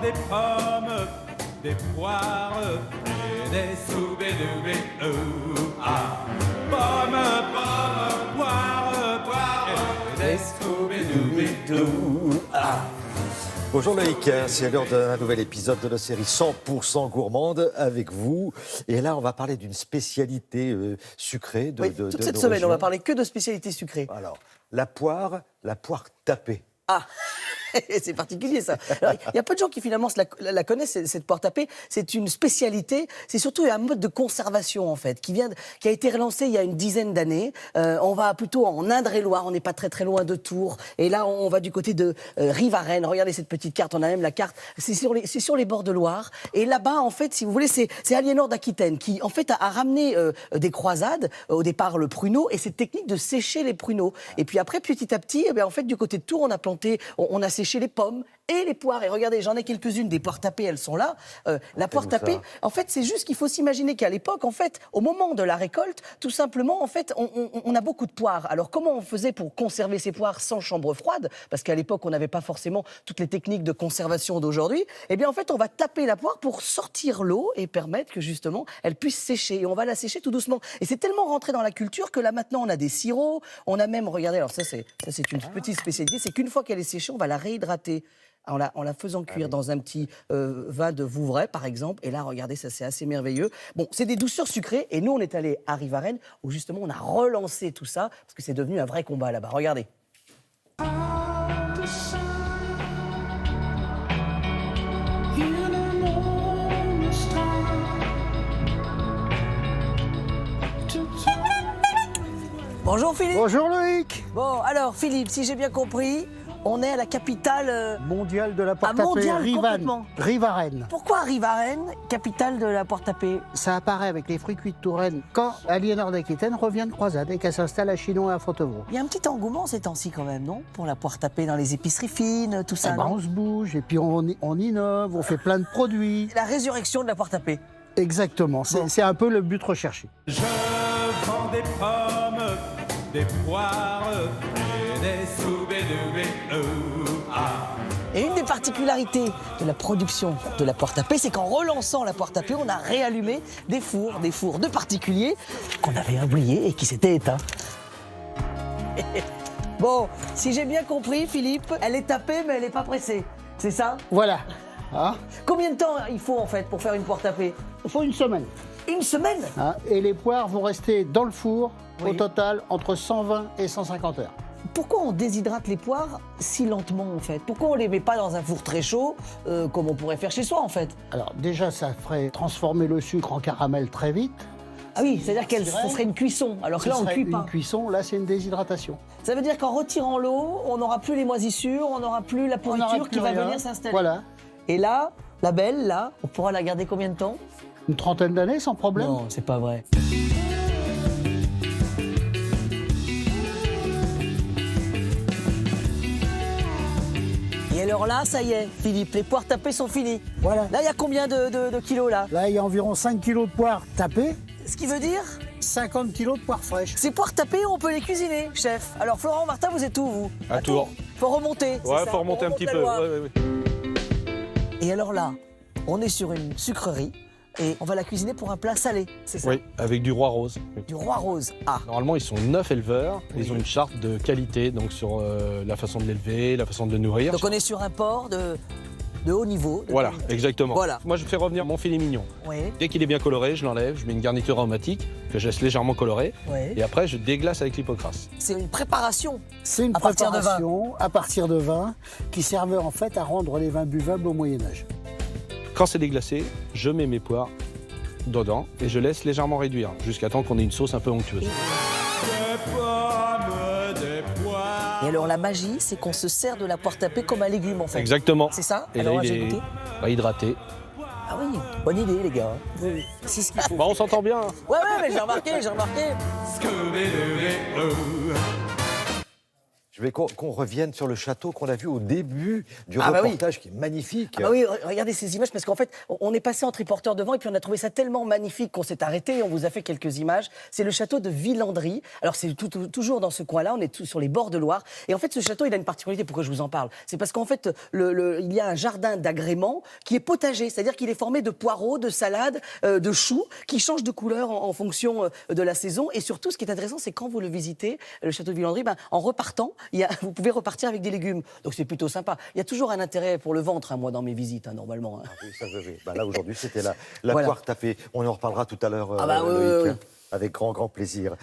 des pommes, des poires et des soubédoubés. Pommes, pommes, poires, poires et des soubédoubés. Bonjour Loïc, c'est l'heure d'un nouvel épisode de la série 100% gourmande avec vous. Et là, on va parler d'une spécialité sucrée de toute cette nos semaine, régions. on va parler que de spécialités sucrées. Alors, la poire tapée. Ah, c'est particulier ça. Il y a peu de gens qui finalement la connaissent, cette poire tapée. C'est une spécialité, c'est surtout un mode de conservation en fait, qui a été relancé il y a une dizaine d'années. On va plutôt en Indre-et-Loire, on n'est pas très très loin de Tours. Et là, on va du côté de Rivarennes. Regardez cette petite carte, on a même la carte. C'est sur les bords de Loire. Et là-bas, en fait, si vous voulez, c'est Aliénor d'Aquitaine qui en fait a ramené des croisades. Au départ, le pruneau et cette technique de sécher les pruneaux. Et puis après, petit à petit, en fait, du côté de Tours, on a planté, on a séché les pommes et les poires. Et regardez, j'en ai quelques-unes des poires tapées, elles sont là. La poire tapée, en fait, c'est juste qu'il faut s'imaginer qu'à l'époque, en fait, au moment de la récolte, tout simplement, en fait, on a beaucoup de poires. Alors, comment on faisait pour conserver ces poires sans chambre froide? Parce qu'à l'époque, on n'avait pas forcément toutes les techniques de conservation d'aujourd'hui. Eh bien, en fait, on va taper la poire pour sortir l'eau et permettre que, justement, elle puisse sécher. Et on va la sécher tout doucement. Et c'est tellement rentré dans la culture que là, maintenant, on a des sirops. On a même, regardez, alors ça, c'est une petite spécialité, c'est qu'une fois qu'elle est séchée, on va la réhydrater. En la faisant cuire dans un petit vin de Vouvray, par exemple. Et là, regardez, ça, c'est assez merveilleux. Bon, c'est des douceurs sucrées. Et nous, on est allé à Rivarennes, où justement, on a relancé tout ça, parce que c'est devenu un vrai combat là-bas. Regardez. Bonjour Philippe. Bonjour Loïc. Bon, alors Philippe, si j'ai bien compris, on est à la capitale mondiale de la poire tapée, mondiale, complètement. Rivarennes. Pourquoi Rivarennes, capitale de la poire tapée? Ça apparaît avec les fruits cuits de Touraine quand Aliénor d'Aquitaine revient de croisade et qu'elle s'installe à Chinon et à Fontevraud. Il y a un petit engouement ces temps-ci quand même, non? Pour la poire tapée dans les épiceries fines, tout ça, non? On se bouge et puis on innove, on fait plein de produits. La résurrection de la poire tapée. Exactement, c'est un peu le but recherché. Je vends des pommes, des poires et des soubédoubés. Et une des particularités de la production de la poire tapée, c'est qu'en relançant la poire tapée, on a réallumé des fours de particuliers qu'on avait oubliés et qui s'étaient éteints. Bon, si j'ai bien compris, Philippe, elle est tapée mais elle n'est pas pressée, c'est ça? Voilà. Hein, Combien de temps il faut en fait pour faire une poire tapée? il faut une semaine. Une semaine? Hein, et les poires vont rester dans le four Oui. au total entre 120 et 150 heures. Pourquoi on déshydrate les poires si lentement en fait? Pourquoi on les met pas dans un four très chaud comme on pourrait faire chez soi en fait? Alors déjà, ça ferait transformer le sucre en caramel très vite. Ah oui, c'est-à-dire que ça serait une cuisson, alors que là on ne cuit pas. Une cuisson, là c'est une déshydratation. Ça veut dire qu'en retirant l'eau, on n'aura plus les moisissures, on n'aura plus la On n'aura pourriture plus qui va rien. venir s'installer. Voilà. Et là, la belle, là, on pourra la garder combien de temps? Une trentaine d'années sans problème. Non, c'est pas vrai. Et alors là, ça y est, Philippe, les poires tapées sont finies. Voilà. Là, il y a combien de kilos là? Là, il y a environ 5 kilos de poires tapées, Ce qui veut dire, 50 kilos de poires fraîches. ces poires tapées, on peut les cuisiner, chef. Alors Florent, Martin, vous êtes où vous? À Tours. Faut remonter. c'est Ouais, ça, faut remonter on un petit la peu. Loire. Ouais. Et alors là, on est sur une sucrerie et on va la cuisiner pour un plat salé, c'est ça? Oui, avec du roi rose. Du roi rose. Ah, Normalement, ils sont 9 éleveurs. Ils ont une charte de qualité, donc sur la façon de l'élever, la façon de le nourrir. donc on est sur un porc de haut niveau. de Voilà, qualité. exactement. Voilà. Moi, je fais revenir mon filet mignon. Oui, Dès qu'il est bien coloré, je l'enlève, je mets une garniture aromatique que je laisse légèrement colorée. oui. Et après, je déglace avec l'hypocrase. C'est une préparation. C'est une À partir de préparation à partir de vin qui servait en fait à rendre les vins buvables au Moyen-Âge. Quand c'est déglacé, je mets mes poires dedans et je laisse légèrement réduire jusqu'à temps qu'on ait une sauce un peu onctueuse. Des pommes, des poires. Et alors la magie, c'est qu'on se sert de la poire tapée comme un légume en fait. Exactement. C'est ça? Et Alors là, j'ai il goûté. est hydraté. Ah oui, bonne idée les gars. C'est ce qu'il faut. Bon, on s'entend bien. Hein. Ouais, mais j'ai remarqué. Scooby-Doo. Je voulais qu'on revienne sur le château qu'on a vu au début du Ah bah oui. reportage, qui est magnifique. Ah bah oui, regardez ces images, parce qu'en fait, on est passé en triporteur devant et puis on a trouvé ça tellement magnifique qu'on s'est arrêté et on vous a fait quelques images. C'est le château de Villandry. Alors c'est toujours dans ce coin-là, on est sur les bords de Loire. Et en fait, ce château, il a une particularité, pourquoi je vous en parle? C'est parce qu'en fait, il y a un jardin d'agrément qui est potager, c'est-à-dire qu'il est formé de poireaux, de salades, de choux, qui changent de couleur en fonction de la saison. Et surtout, ce qui est intéressant, c'est quand vous le visitez, le château de Villandry, en repartant, vous pouvez repartir avec des légumes. Donc c'est plutôt sympa. Il y a toujours un intérêt pour le ventre, hein, moi, dans mes visites, hein, normalement. Hein. Ah oui, ça, oui. Bah, là, aujourd'hui, c'était la Voilà. poire tapée. On en reparlera tout à l'heure, Ah bah, Loïc, oui. avec grand plaisir.